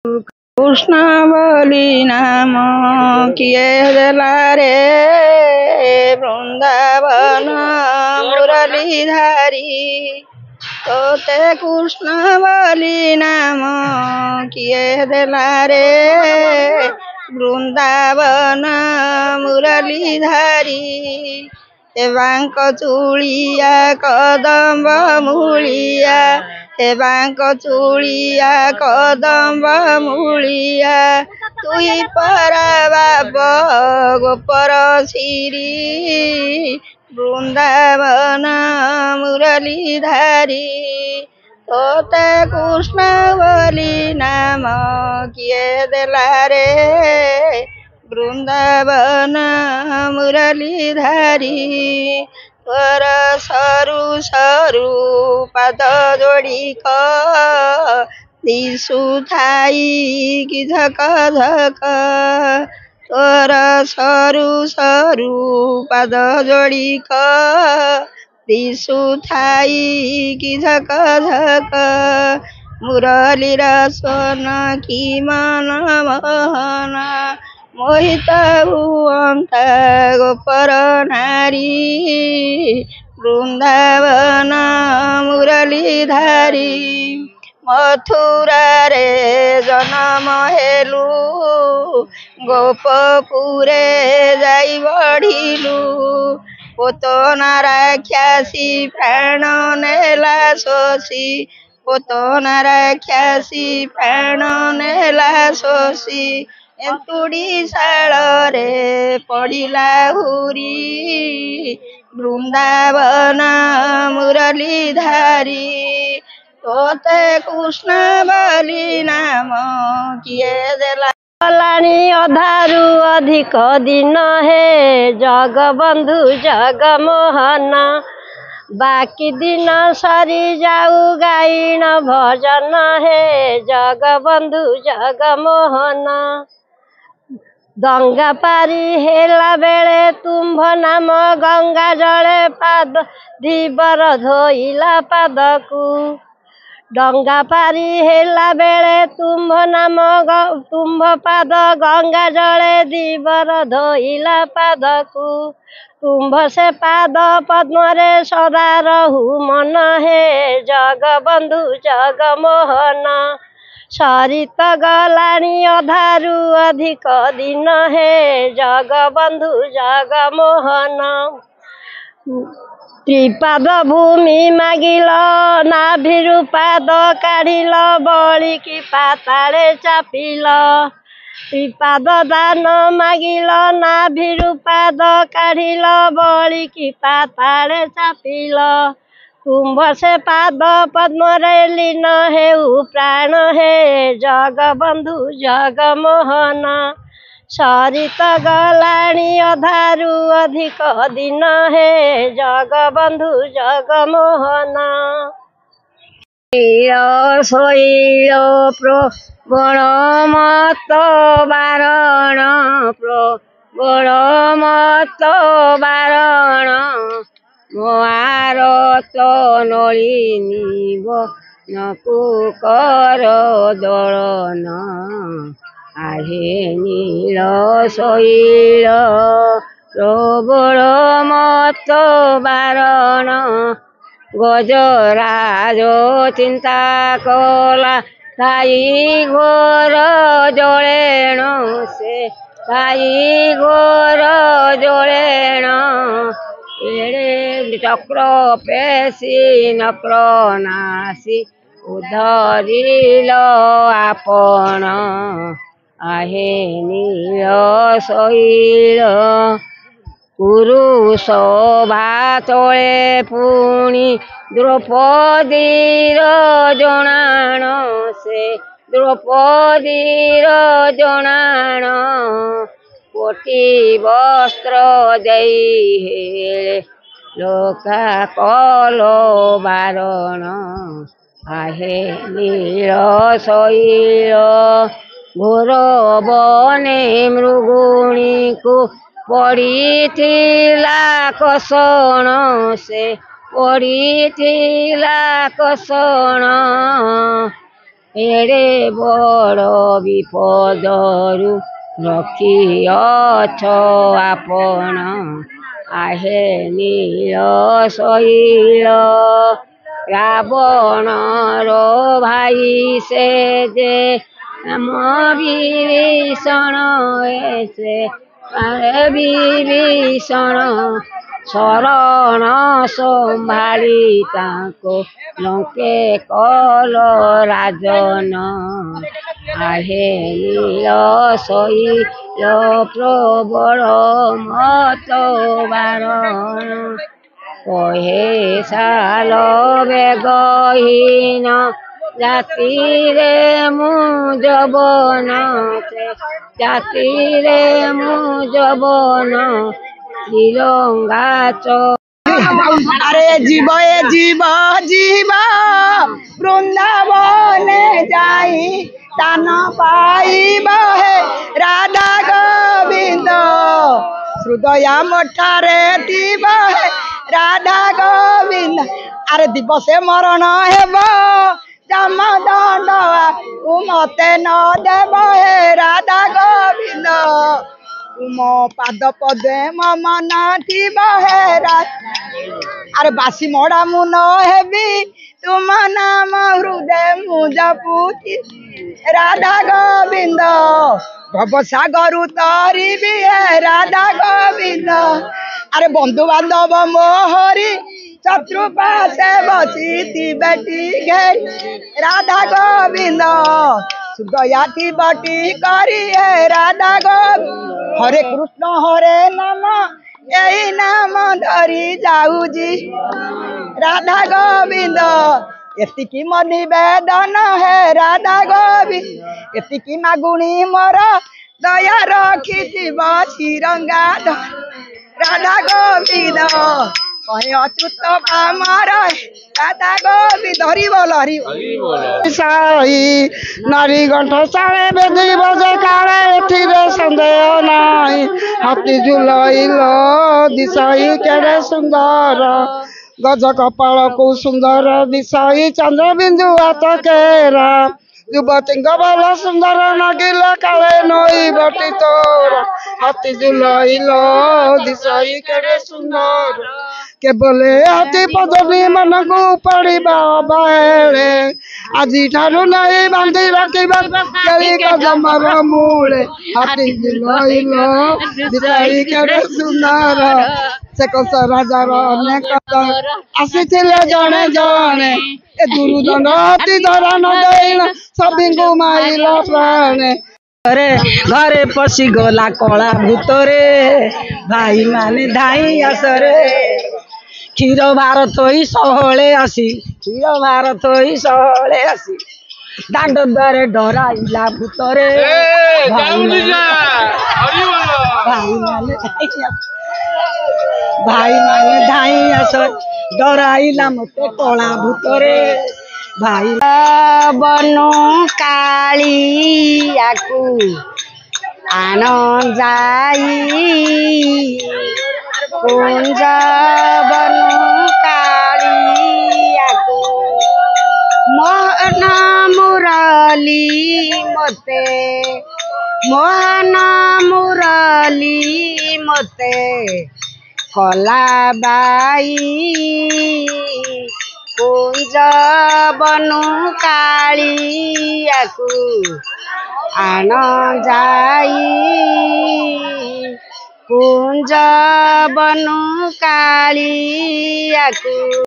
कृष्ण बोली नाम किए देला रे वृंदावन मुरलीधारी। तोते कृष्ण बोली नाम किए देला रे वृंदावन मुरलीधारी। एवांक चूड़िया कदम्ब मूलिया हेबांक चूड़िया कदम्ब मूलिया तुई परा बाप गोपर श्री वृंदावन मुरलीधारी। तोते कृष्ण बोली नाम किए देला रे वृंदावन मुरलीधारी। तोर सरू सरू पाद जोड़िक दिशु थाई कि झक झक। तोर सरू सरू पाद जोड़िक दिशु थाई कि झक झक। मुरलीर सोन की मन मोहन मोहित हुअन्ता गोपर नारी वृंदावन मुरलीधारी। मथुरा रे जन्म हेलु गोपपुरे जाई बढ़िलु। पोतना राक्षसी प्राण नेला शोषी पोतना राक्षसी प्राण नेला शोषी। एन्तुड़ी शाल रे पड़िला हुरी वृंदावन मुरलीधारी। तोते कृष्ण बोली नाम किए देला गलानी अधारू अधिक दिन हे जगबंधु जगमोहन। बाकी दिन सरी जाऊ गाइण भजन हे जगबंधु जगमोहन। गंगा पारी हेला बेले तुम्भ नाम गंगा जले पाद धीबर धोइला पादकू। डंगा पारी हेला बेले तुम्भ नाम तुम्भ पाद गंगा जले धीबर धोइला पादकू। तुम्भ से पाद पद्मरे सदा रहु मन हे जगबंधु जगमोहन। सरित गलानी अधारू अधिक दिन हे जगबंधु जगमोहन। त्रिपाद भूमि मागिल नाभिरु पाद काढ़िल बलिकी पाताले चापिल। त्रिपाद दान मागिल नाभिरु पाद काढ़िल बलिकी पाताले चापिल। तुम्भ से पाद पद्मरे लीन हेउ प्राण हे जगबंधु जगमोहन। सरित गलानी अधारू अधिक दिन हे जगबंधु जगमोहन। शैल प्रबल मत बारण प्रबल मत बारण। मोआरत नलिनी नकु कर दलन। आहे नील शैल प्रबल मत बारण। गजराज चिंता कला ताई घोर जलेण से ताई घोर जलेण। एड़े चक्र पेशी नक्र नासी उधरिल आपण। आहे नील शैल पुरुष भातले पुणी द्रौपदीर जनाण से द्रौपदीर जनाण। कोटि वस्त्र देई हेले लोका कलो बारण। आहे नील शैल घोर बने मृगुणी को पड़ीथिला कषण से पड़ीथिला कषण। ଏଡ଼େ ବଡ଼ ବିପଦରୁ ରଖିଅଛ ଆପଣ आहे नीଳ ଶୈଳ ରାବଣର ଭାଇ ସେ ଯେ ଆମ ବିଭୀଷଣ ସେ ବିଭୀଷଣ ଶରଣ ସମ୍ଭାଳି ତାଙ୍କୁ ଲଙ୍କେ କଲ ରାଜନ आहे नीଳ ଶୈଳ ପ୍ରବଳ ମତ ବାରଣ କହେ ସାଲ ବେଗହୀନ ଜାତିରେ ମୁଁ ଯବନ ଜାତିରେ ମୁଁ ଯବନ ତ୍ରିରଙ୍ଗା আরে জীব জীব বৃন্দাবনে যাই তান পাইব হে রাধা গোবিন্দ হৃদয় মঠারে দিব হে রাধা গোবিন্দ আরে দিবসে মরণ হেব জমদণ্ড মতে ন দেব হে রাধা গোবিন্দ মো পাদ পদে মন থিব হে আরে বাসি মড়া মু ন হেবি তুম নাম হৃদয় মু জপুতি রাধা গোবিন্দ ভবসাগরু তরিবি হে রাধা গোবিন্দ আরে বন্ধু বান্ধব মোহরি শত্রু পাশে বসিতি বেটি ঘেরি রাধা গোবিন্দ দয়া বটি করি হে রাধা গোবিন্দ হরে কৃষ্ণ হরে নাম এই নাম ধরি যাউজি রাধা গোবিন্দ এতিকি মো নিবেদন হে রাধা গোবিন্দ এতিকি মাগুণী মোর দয়া রখিথিব শ্রীরঙ্গাধর রাধা গোবিন্দ কহে অচ্যুত আমার রাধা গোবিন্দ হরি বল সাই নারী গণ্ঠ চালে বেদি বজে কালে এথিরে সন্দেহ নাই হাতি ঝুলাইল দিশাই কেড়ে সুন্দর গজ কপাଳକୁ ସୁନ୍ଦର ଦିଶାଇ ଚନ୍ଦ୍ରବିନ୍ଦୁ ହାତ କେରା ଯୁବତୀଙ୍କ ଭଲ ସୁନ୍ଦର ନାଗିଲା କାଳେ ନଈ ବଟି ତୋର ହାତୀ ଝୁଲାଇଲ ଦିଶାଇ କେଡ଼େ ସୁନ୍ଦର କେବଳେ ହାତୀ ପଦବୀ ମନକୁ ପଡ଼ିବା ଅବହେଳେ ଆଜିଠାରୁ ନାଇଁ ବାନ୍ଧି ରଖିବା ଜମର ମୂଳେ ହାତୀ ଝୁଲାଇଲ ଦିଶାଇ କେଡ଼େ ସୁନ୍ଦର ସେ କଂସ ରାଜାର ଅନେକ ଆସିଥିଲେ ଜଣେ ଜଣେ ଏ ଦୁର୍ଦ୍ଦଣ୍ଡ ହାତୀ ଧରା ନ ଦେଇଣ ସଭିଙ୍କୁ ମାଇଲ ପ୍ରାଣେ ଘରେ ପଶିଗଲା କଳା ଭୂତରେ ଭାଇ ମାନେ ଧାଇଁ ଆସରେ କ୍ଷୀର ଭାର ଥୋଇ ସହଳେ ଆସି କ୍ଷୀର ଭାର ଥୋଇ ସହଳେ ଆସି ଦାଣ୍ଡ ଦ୍ୱାରେ ଡରାଇଲା ଭୂତରେ ଭାଇମାନେ ଧାଇଁ ଆସ ଡରାଇଲା ମତେ କଳା ଭୂତରେ ଭାଇ ବନୁ କାଳିଆକୁ ଆଣ ଯାଇ କୁଞ୍ଜ ବନୁ କାଳିଆକୁ ମୋହନ ମୁରଲି ମତେ ମୋହନ ମୁରଲି ମତେ କଲା ବାଇ କୁଞ୍ଜ ବନୁ କାଳିଆକୁ ଆଣ ଯାଇ କୁଞ୍ଜ ବନୁ କାଳିଆକୁ